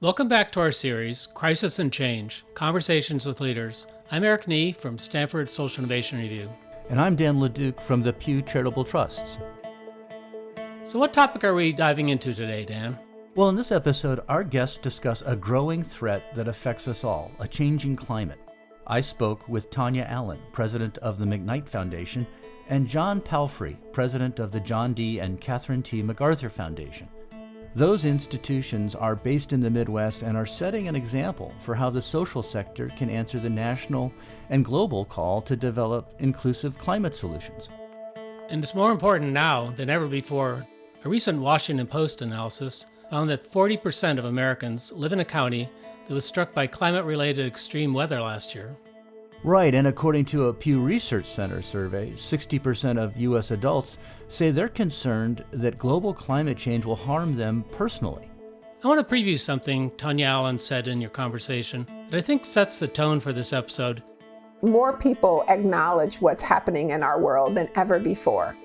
Welcome back to our series, Crisis and Change, Conversations with Leaders. I'm Eric Nee from Stanford Social Innovation Review. And I'm Dan Leduc from the Pew Charitable Trusts. So what topic are we diving into today, Dan? Well, in this episode, our guests discuss a growing threat that affects us all, a changing climate. I spoke with Tonya Allen, president of the McKnight Foundation, and John Palfrey, president of the John D. and Catherine T. MacArthur Foundation. Those institutions are based in the Midwest and are setting an example for how the social sector can answer the national and global call to develop inclusive climate solutions. And it's more important now than ever before. A recent Washington Post analysis found that 40% of Americans live in a county that was struck by climate-related extreme weather last year. Right, and according to a Pew Research Center survey, 60% of U.S. adults say they're concerned that global climate change will harm them personally. I want to preview something Tonya Allen said in your conversation that I think sets the tone for this episode. More people acknowledge what's happening in our world than ever before.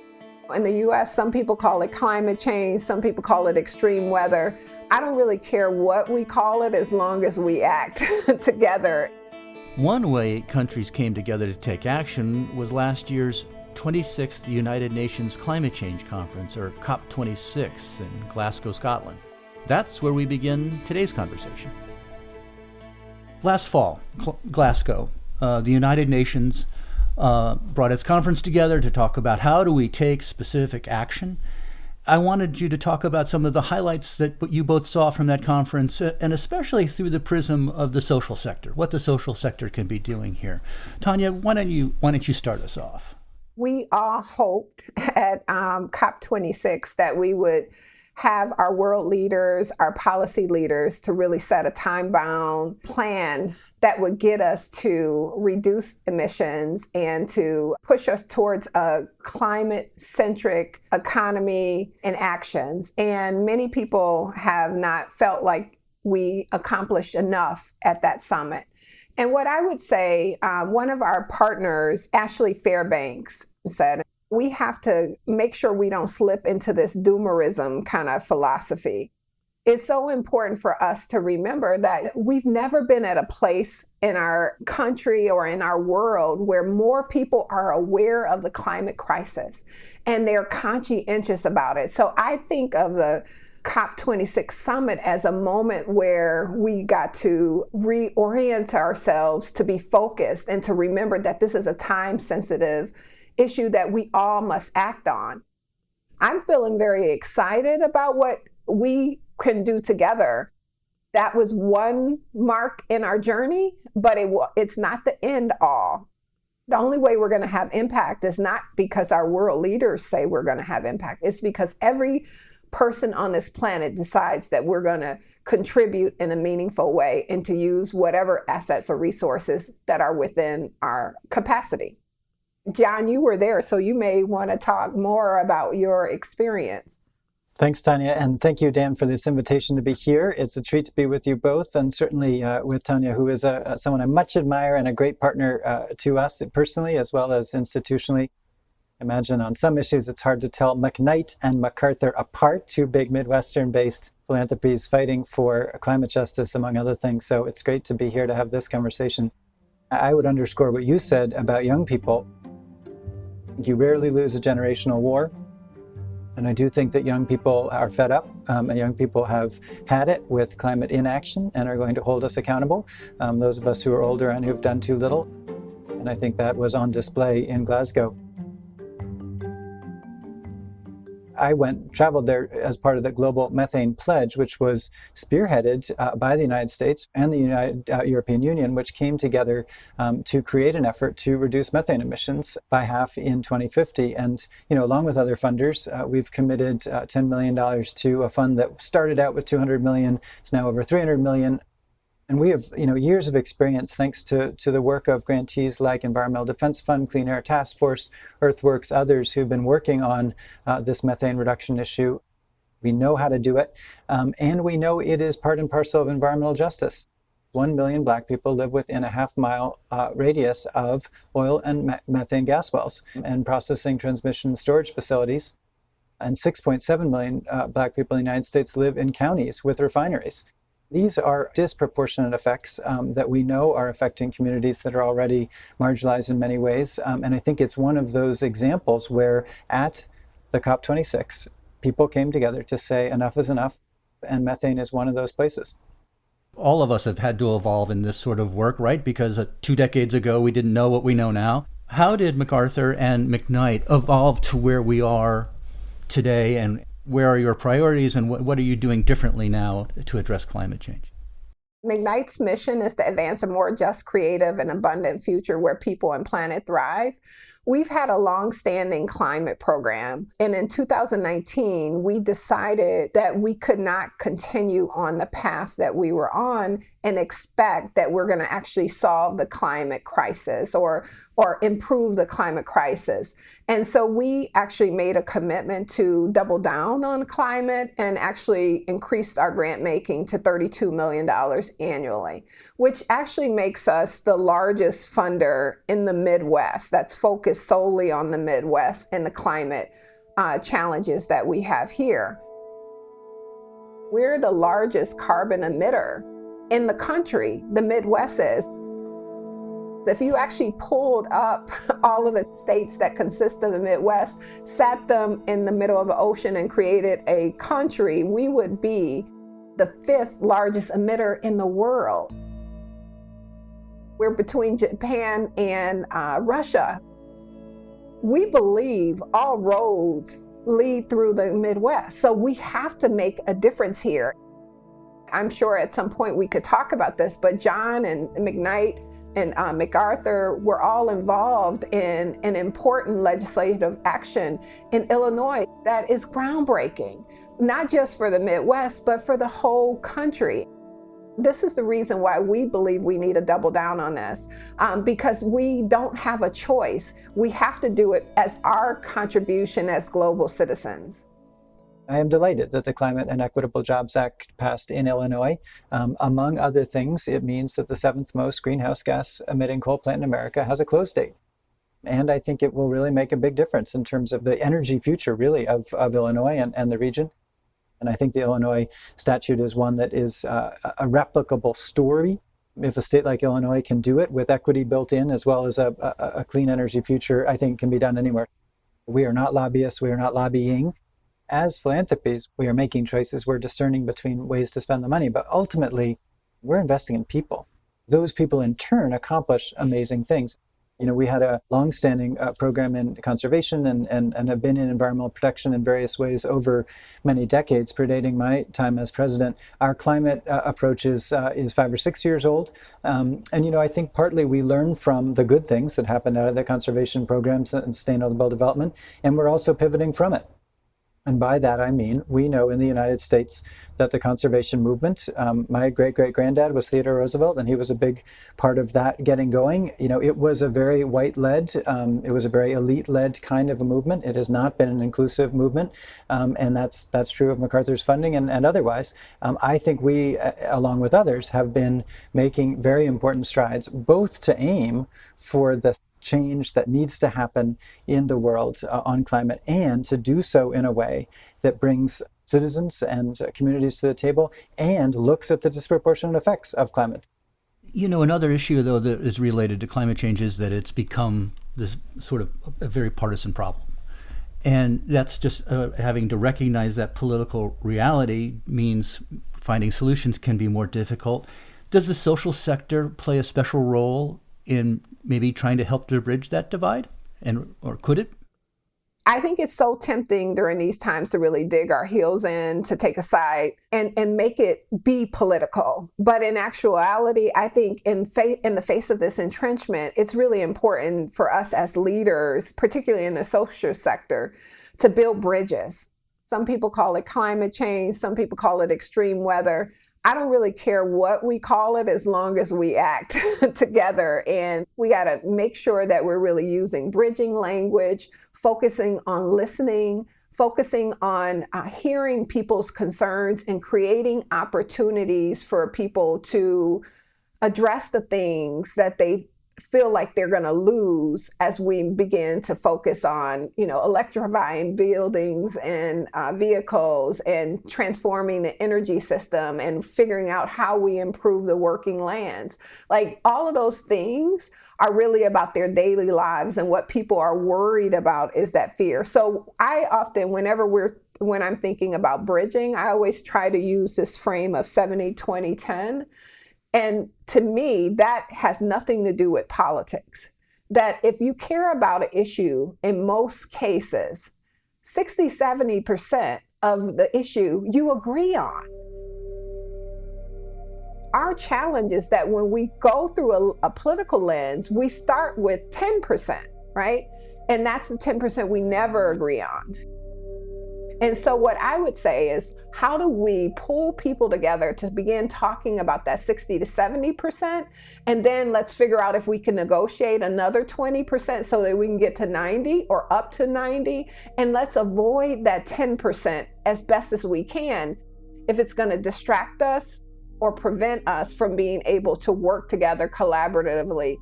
In the U.S., some people call it climate change, some people call it extreme weather. I don't really care what we call it as long as we act together. One way countries came together to take action was last year's 26th United Nations Climate Change Conference, or COP26, in Glasgow, Scotland. That's where we begin today's conversation. Last fall, Glasgow, the United Nations brought its conference together to talk about how do we take specific action. I wanted you to talk about some of the highlights that you both saw from that conference, and especially through the prism of the social sector, what the social sector can be doing here. Tonya, why don't you start us off? We all hoped at COP26 that we would have our world leaders, our policy leaders, to really set a time-bound plan that would get us to reduce emissions and to push us towards a climate-centric economy and actions. And many people have not felt like we accomplished enough at that summit. And what I would say, one of our partners, Ashley Fairbanks, said, we have to make sure we don't slip into this doomerism kind of philosophy. It's so important for us to remember that we've never been at a place in our country or in our world where more people are aware of the climate crisis and they're conscientious about it. So I think of the COP26 summit as a moment where we got to reorient ourselves to be focused and to remember that this is a time-sensitive issue that we all must act on. I'm feeling very excited about what we can do together. That was one mark in our journey, but it's not the end all. The only way we're going to have impact is not because our world leaders say we're going to have impact. It's because every person on this planet decides that we're going to contribute in a meaningful way and to use whatever assets or resources that are within our capacity. John, you were there, so you may want to talk more about your experience. Thanks, Tonya, and thank you, Dan, for this invitation to be here. It's a treat to be with you both, and certainly with Tonya, who is someone I much admire and a great partner to us personally as well as institutionally. Imagine on some issues it's hard to tell McKnight and MacArthur apart, two big Midwestern-based philanthropies fighting for climate justice, among other things. So it's great to be here to have this conversation. I would underscore what you said about young people. You rarely lose a generational war. And I do think that young people are fed up, and young people have had it with climate inaction and are going to hold us accountable, those of us who are older and who've done too little. And I think that was on display in Glasgow. I traveled there as part of the Global Methane Pledge, which was spearheaded by the United States and the European Union, which came together to create an effort to reduce methane emissions by half in 2050. And, along with other funders, we've committed $10 million to a fund that started out with $200 million. It's now over $300 million. And we have, years of experience thanks to the work of grantees like Environmental Defense Fund, Clean Air Task Force, Earthworks, others who've been working on this methane reduction issue. We know how to do it, and we know it is part and parcel of environmental justice. 1 million Black people live within a half-mile radius of oil and methane gas wells and processing, transmission, and storage facilities. And 6.7 million Black people in the United States live in counties with refineries. These are disproportionate effects that we know are affecting communities that are already marginalized in many ways. And I think it's one of those examples where at the COP26, people came together to say enough is enough, and methane is one of those places. All of us have had to evolve in this sort of work, right? Because 2 decades ago, we didn't know what we know now. How did MacArthur and McKnight evolve to where we are today, and where are your priorities, and what are you doing differently now to address climate change? McKnight's mission is to advance a more just, creative, and abundant future where people and planet thrive. We've had a long-standing climate program, and in 2019, we decided that we could not continue on the path that we were on and expect that we're going to actually solve the climate crisis or improve the climate crisis. And so we actually made a commitment to double down on climate and actually increased our grant making to $32 million annually, which actually makes us the largest funder in the Midwest that's focused solely on the Midwest and the climate challenges that we have here. We're the largest carbon emitter in the country, the Midwest is. If you actually pulled up all of the states that consist of the Midwest, sat them in the middle of the ocean and created a country, we would be the 5th largest emitter in the world. We're between Japan and Russia. We believe all roads lead through the Midwest, so we have to make a difference here. I'm sure at some point we could talk about this, but John and McKnight and MacArthur were all involved in an important legislative action in Illinois that is groundbreaking, not just for the Midwest, but for the whole country. This is the reason why we believe we need to double down on this, because we don't have a choice. We have to do it as our contribution as global citizens. I am delighted that the Climate and Equitable Jobs Act passed in Illinois. Among other things, it means that the 7th most greenhouse gas emitting coal plant in America has a close date. And I think it will really make a big difference in terms of the energy future, really, of Illinois and the region. And I think the Illinois statute is one that is a replicable story. If a state like Illinois can do it with equity built in, as well as a clean energy future, I think can be done anywhere. We are not lobbyists. We are not lobbying. As philanthropies, we are making choices. We're discerning between ways to spend the money, but ultimately, we're investing in people. Those people, in turn, accomplish amazing things. You know, we had a long-standing program in conservation and have been in environmental protection in various ways over many decades, predating my time as president. Our climate approach is 5 or 6 years old. And, you know, I think partly we learn from the good things that happened out of the conservation programs and sustainable development, and we're also pivoting from it. And by that, I mean, we know in the United States that the conservation movement, my great-great-granddad was Theodore Roosevelt, and he was a big part of that getting going. You know, it was a very white-led, it was a very elite-led kind of a movement. It has not been an inclusive movement, and that's true of MacArthur's funding and otherwise. I think we, along with others, have been making very important strides, both to aim for the change that needs to happen in the world on climate, and to do so in a way that brings citizens and communities to the table and looks at the disproportionate effects of climate. You know, another issue, though, that is related to climate change is that it's become this sort of a very partisan problem. And that's just having to recognize that political reality means finding solutions can be more difficult. Does the social sector play a special role in maybe trying to help to bridge that divide, or could it? I think it's so tempting during these times to really dig our heels in, to take a side and make it be political. But in actuality, I think in the face of this entrenchment, it's really important for us as leaders, particularly in the social sector, to build bridges. Some people call it climate change. Some people call it extreme weather. I don't really care what we call it as long as we act together. And we got to make sure that we're really using bridging language, focusing on listening, focusing on hearing people's concerns and creating opportunities for people to address the things that they feel like they're going to lose as we begin to focus on, electrifying buildings and vehicles and transforming the energy system and figuring out how we improve the working lands. Like all of those things are really about their daily lives, and what people are worried about is that fear. So I often, when I'm thinking about bridging, I always try to use this frame of 70-20-10. And to me, that has nothing to do with politics. That if you care about an issue, in most cases, 60-70% of the issue you agree on. Our challenge is that when we go through a political lens, we start with 10%, right? And that's the 10% we never agree on. And so what I would say is, how do we pull people together to begin talking about that 60-70%? And then let's figure out if we can negotiate another 20% so that we can get to 90 or up to 90. And let's avoid that 10% as best as we can if it's going to distract us or prevent us from being able to work together collaboratively.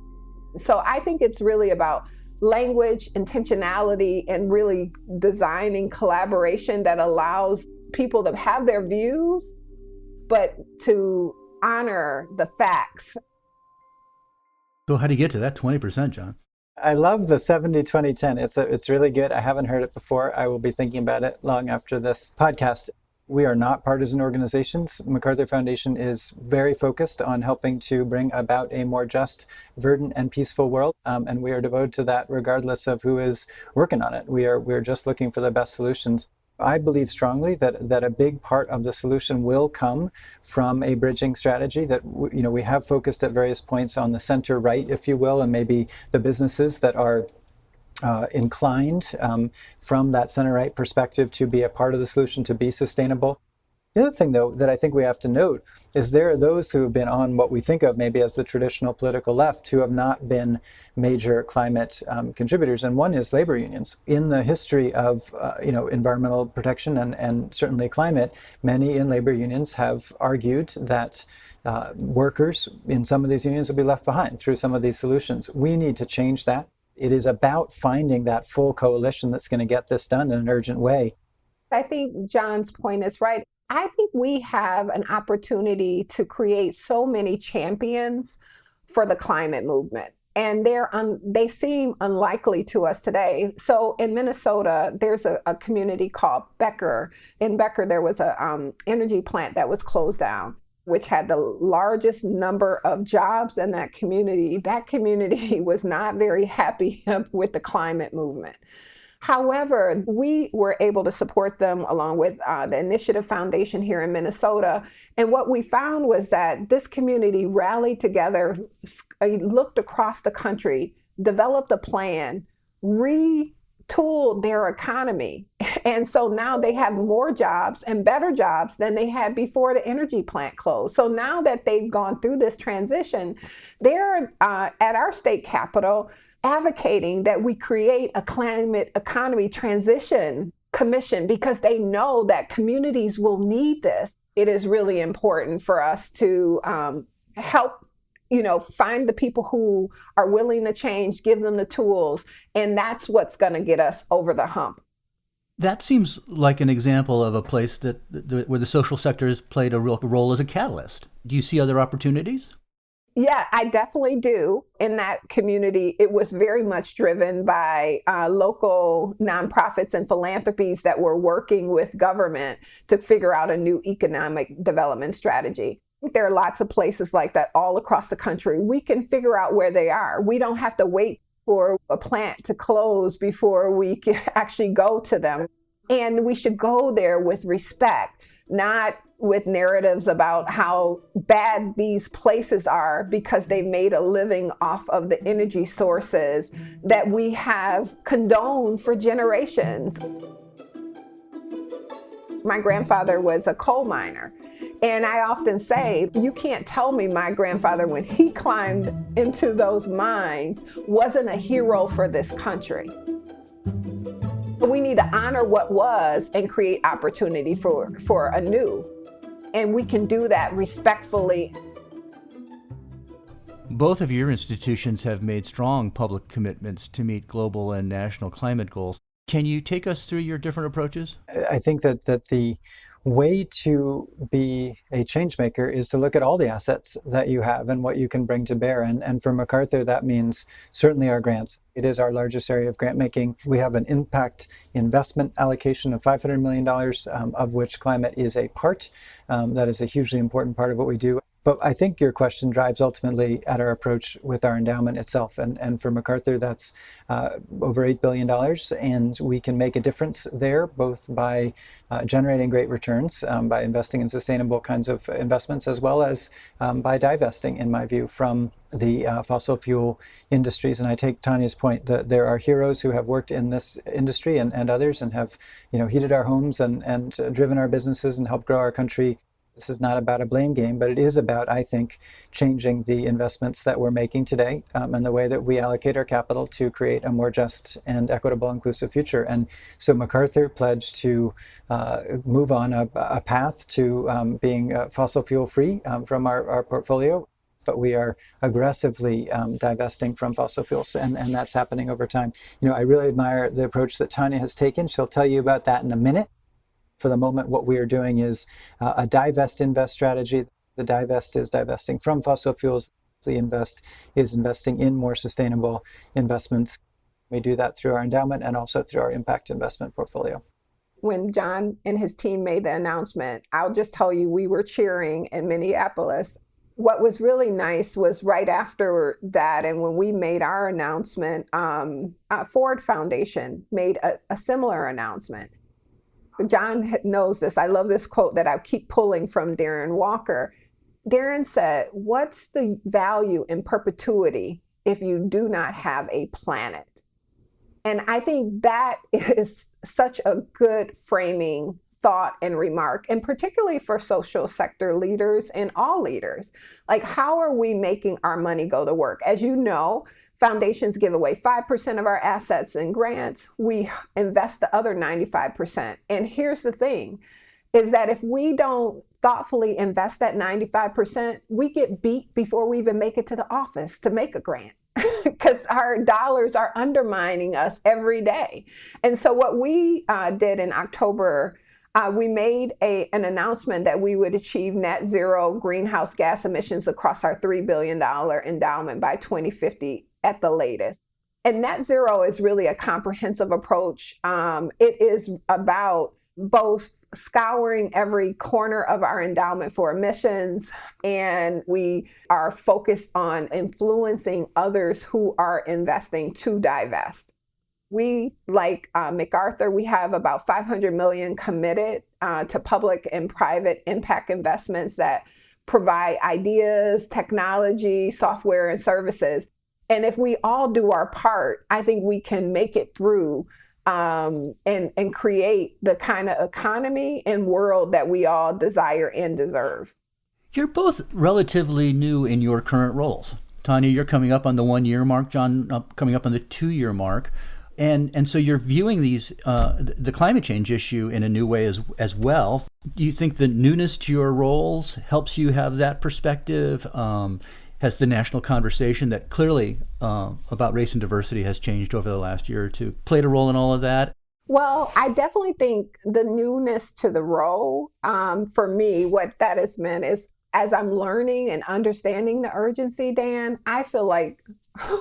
So I think it's really about language, intentionality, and really designing collaboration that allows people to have their views, but to honor the facts. So how do you get to that 20%, John? I love the 70-20-10. It's really good. I haven't heard it before. I will be thinking about it long after this podcast. We are not partisan organizations. MacArthur Foundation is very focused on helping to bring about a more just, verdant, and peaceful world. And we are devoted to that regardless of who is working on it. We're just looking for the best solutions. I believe strongly that a big part of the solution will come from a bridging strategy that, we have focused at various points on the center right, if you will, and maybe the businesses that are inclined from that center-right perspective to be a part of the solution, to be sustainable. The other thing, though, that I think we have to note is there are those who have been on what we think of maybe as the traditional political left who have not been major climate contributors, and one is labor unions. In the history of environmental protection and certainly climate, many in labor unions have argued that workers in some of these unions will be left behind through some of these solutions. We need to change that. It is about finding that full coalition that's going to get this done in an urgent way. I think John's point is right. I think we have an opportunity to create so many champions for the climate movement, and they seem unlikely to us today. So in Minnesota, there's a community called Becker. In Becker, there was a energy plant that was closed down, which had the largest number of jobs in that community. That community was not very happy with the climate movement. However, we were able to support them along with the Initiative Foundation here in Minnesota. And what we found was that this community rallied together, looked across the country, developed a plan, retooled their economy. And so now they have more jobs and better jobs than they had before the energy plant closed. So now that they've gone through this transition, they're at our state capitol advocating that we create a climate economy transition commission because they know that communities will need this. It is really important for us to help find the people who are willing to change, give them the tools, and that's what's going to get us over the hump. That seems like an example of a place where the social sector has played a real role as a catalyst. Do you see other opportunities? Yeah, I definitely do. In that community, it was very much driven by local nonprofits and philanthropies that were working with government to figure out a new economic development strategy. There are lots of places like that all across the country. We can figure out where they are. We don't have to wait for a plant to close before we can actually go to them. And we should go there with respect, not with narratives about how bad these places are because they've made a living off of the energy sources that we have condoned for generations. My grandfather was a coal miner. And I often say, you can't tell me my grandfather, when he climbed into those mines, wasn't a hero for this country. We need to honor what was and create opportunity for a new. And we can do that respectfully. Both of your institutions have made strong public commitments to meet global and national climate goals. Can you take us through your different approaches? I think that the way to be a change maker is to look at all the assets that you have and what you can bring to bear. And for MacArthur, that means certainly our grants. It is our largest area of grant making. We have an impact investment allocation of $500 million, of which climate is a part. That is a hugely important part of what we do. But I think your question drives ultimately at our approach with our endowment itself. And for MacArthur, that's over $8 billion. And we can make a difference there, both by generating great returns, by investing in sustainable kinds of investments, as well as by divesting, in my view, from the fossil fuel industries. And I take Tonya's point that there are heroes who have worked in this industry and others and have, heated our homes and driven our businesses and helped grow our country. This is not about a blame game, but it is about, I think, changing the investments that we're making today and the way that we allocate our capital to create a more just and equitable, inclusive future. And so MacArthur pledged to move on a path to being fossil fuel free from our portfolio. But we are aggressively divesting from fossil fuels, and that's happening over time. I really admire the approach that Tonya has taken. She'll tell you about that in a minute. For the moment, what we are doing is a divest-invest strategy. The divest is divesting from fossil fuels. The invest is investing in more sustainable investments. We do that through our endowment and also through our impact investment portfolio. When John and his team made the announcement, I'll just tell you, we were cheering in Minneapolis. What was really nice was right after that, and when we made our announcement, Ford Foundation made a similar announcement. John knows this. I love this quote that I keep pulling from Darren Walker. Darren said, "What's the value in perpetuity if you do not have a planet?" And I think that is such a good framing thought and remark, and particularly for social sector leaders and all leaders. Like, how are we making our money go to work? As you know, foundations give away 5% of our assets in grants. We invest the other 95%. And here's the thing, is that if we don't thoughtfully invest that 95%, we get beat before we even make it to the office to make a grant. Because our dollars are undermining us every day. And so what we did in October, we made an announcement that we would achieve net zero greenhouse gas emissions across our $3 billion endowment by 2050 at the latest. And net zero is really a comprehensive approach. It is about both scouring every corner of our endowment for emissions, and we are focused on influencing others who are investing to divest. We, like MacArthur, we have about $500 million committed to public and private impact investments that provide ideas, technology, software, and services. And if we all do our part, I think we can make it through and create the kind of economy and world that we all desire and deserve. You're both relatively new in your current roles. Tonya, you're coming up on the 1-year mark. John, coming up on the 2-year mark. And so you're viewing these the climate change issue in a new way as well. Do you think the newness to your roles helps you have that perspective? Has the national conversation that clearly about race and diversity has changed over the last year or two played a role in all of that? Well, I definitely think the newness to the role, for me, what that has meant is as I'm learning and understanding the urgency, Dan, I feel like,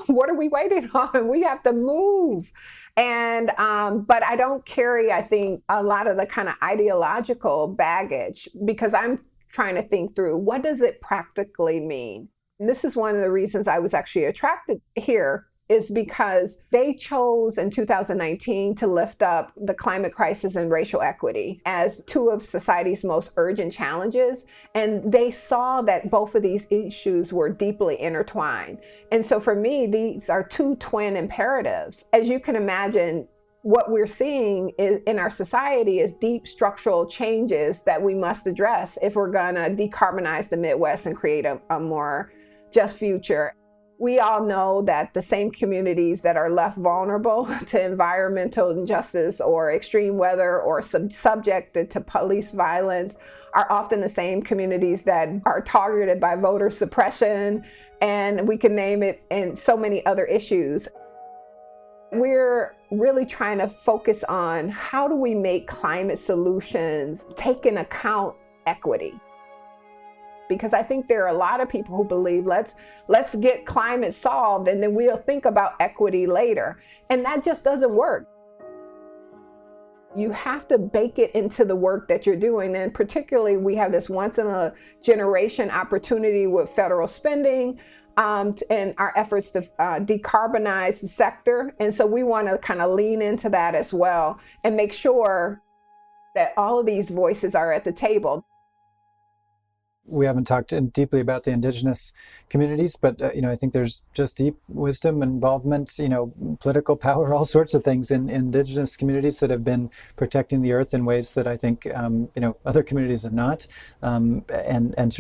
what are we waiting on? We have to move. And, but I don't carry, I think, a lot of the kind of ideological baggage because I'm trying to think through what does it practically mean? And this is one of the reasons I was actually attracted here is because they chose in 2019 to lift up the climate crisis and racial equity as two of society's most urgent challenges. And they saw that both of these issues were deeply intertwined. And so for me, these are two twin imperatives. As you can imagine, what we're seeing in our society is deep structural changes that we must address if we're gonna decarbonize the Midwest and create a more just future. We all know that the same communities that are left vulnerable to environmental injustice or extreme weather or subjected to police violence are often the same communities that are targeted by voter suppression, and we can name it, and so many other issues. We're really trying to focus on how do we make climate solutions take into account equity. Because I think there are a lot of people who believe let's get climate solved and then we'll think about equity later. And that just doesn't work. You have to bake it into the work that you're doing. And particularly, we have this once in a generation opportunity with federal spending and our efforts to decarbonize the sector. And so we want to kind of lean into that as well and make sure that all of these voices are at the table. We haven't talked deeply about the indigenous communities, but I think there's just deep wisdom, involvement, political power, all sorts of things in indigenous communities that have been protecting the earth in ways that I think other communities have not. And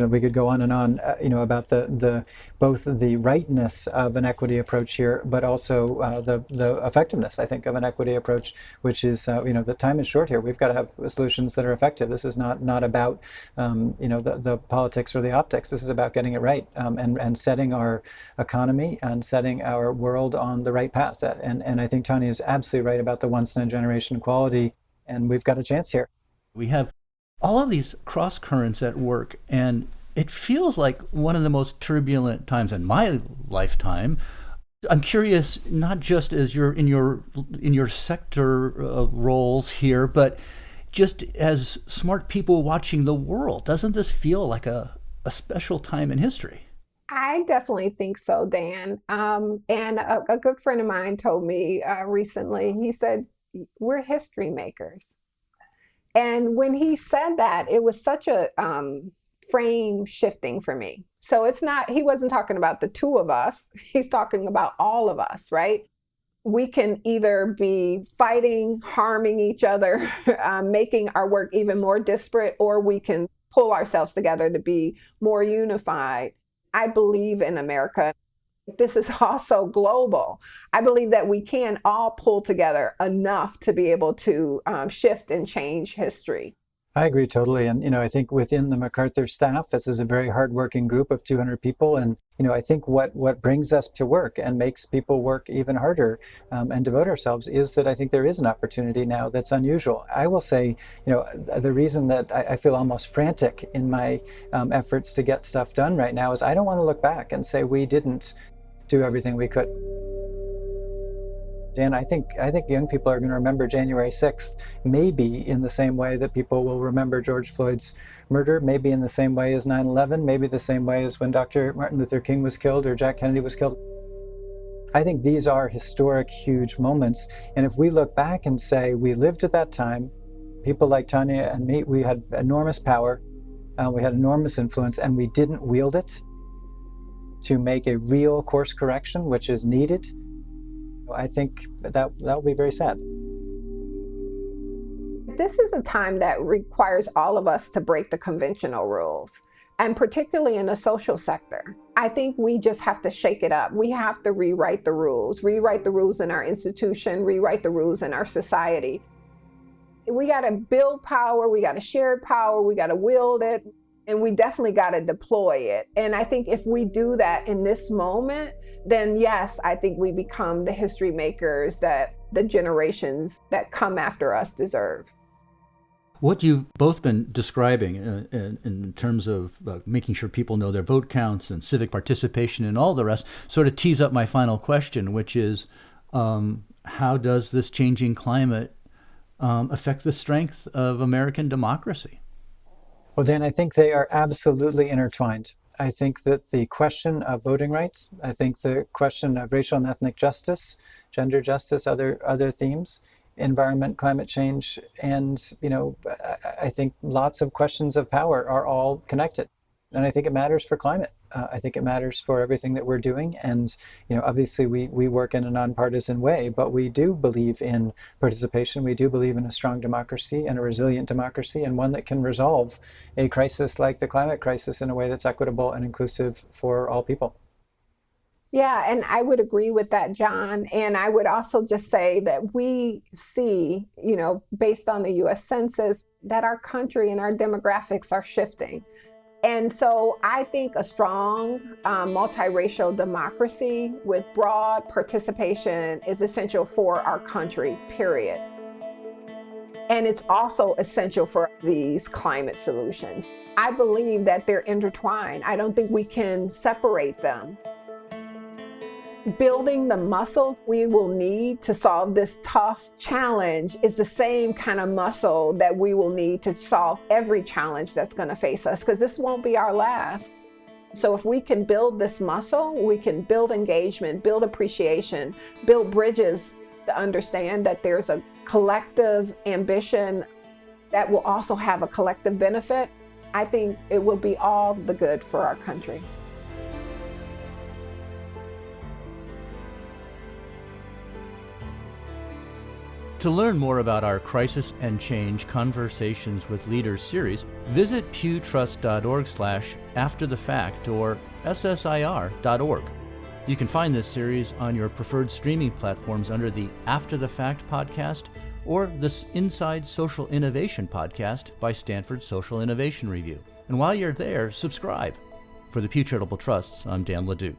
we could go on and on, about the both the rightness of an equity approach here, but also the effectiveness, I think, of an equity approach, which is the time is short here. We've got to have solutions that are effective. This is not about the politics or the optics. This is about getting it right and setting our economy and setting our world on the right path. And I think Tonya is absolutely right about the once-in-a-generation quality, and we've got a chance here. We have all of these cross currents at work, and it feels like one of the most turbulent times in my lifetime. I'm curious, not just as you're in your sector roles here, but just as smart people watching the world, doesn't this feel like a special time in history? I definitely think so, Dan. And a good friend of mine told me recently, he said, we're history makers. And when he said that, it was such a frame shifting for me. So he wasn't talking about the two of us, he's talking about all of us, right? We can either be fighting, harming each other, making our work even more disparate, or we can pull ourselves together to be more unified. I believe in America. This is also global. I believe that we can all pull together enough to be able to shift and change history. I agree totally. And, I think within the MacArthur staff, this is a very hardworking group of 200 people. And, I think what brings us to work and makes people work even harder and devote ourselves is that I think there is an opportunity now that's unusual. I will say, the reason that I feel almost frantic in my efforts to get stuff done right now is I don't want to look back and say we didn't do everything we could. Dan, I think young people are going to remember January 6th, maybe in the same way that people will remember George Floyd's murder, maybe in the same way as 9/11, maybe the same way as when Dr. Martin Luther King was killed or Jack Kennedy was killed. I think these are historic, huge moments. And if we look back and say we lived at that time, people like Tonya and me, we had enormous power, we had enormous influence, and we didn't wield it to make a real course correction, which is needed, I think that will be very sad. This is a time that requires all of us to break the conventional rules, and particularly in the social sector. I think we just have to shake it up. We have to rewrite the rules in our institution, rewrite the rules in our society. We got to build power, we got to share power, we got to wield it, and we definitely got to deploy it. And I think if we do that in this moment, then yes, I think we become the history makers that the generations that come after us deserve. What you've both been describing in terms of making sure people know their vote counts and civic participation and all the rest sort of tees up my final question, which is how does this changing climate affect the strength of American democracy? Well, Dan, I think they are absolutely intertwined. I think that the question of voting rights, I think the question of racial and ethnic justice, gender justice, other themes, environment, climate change, and, I think lots of questions of power are all connected. And I think it matters for climate. I think it matters for everything that we're doing. And, obviously we work in a nonpartisan way, but we do believe in participation. We do believe in a strong democracy and a resilient democracy, and one that can resolve a crisis like the climate crisis in a way that's equitable and inclusive for all people. Yeah, and I would agree with that, John. And I would also just say that we see, based on the US Census, that our country and our demographics are shifting. And so I think a strong multiracial democracy with broad participation is essential for our country, period. And it's also essential for these climate solutions. I believe that they're intertwined. I don't think we can separate them. Building the muscles we will need to solve this tough challenge is the same kind of muscle that we will need to solve every challenge that's going to face us, because this won't be our last. So if we can build this muscle, we can build engagement, build appreciation, build bridges to understand that there's a collective ambition that will also have a collective benefit. I think it will be all the good for our country. To learn more about our Crisis and Change Conversations with Leaders series, visit pewtrust.org/afterthefact or ssir.org. You can find this series on your preferred streaming platforms under the After the Fact podcast or the Inside Social Innovation podcast by Stanford Social Innovation Review. And while you're there, subscribe. For the Pew Charitable Trusts, I'm Dan LeDuc.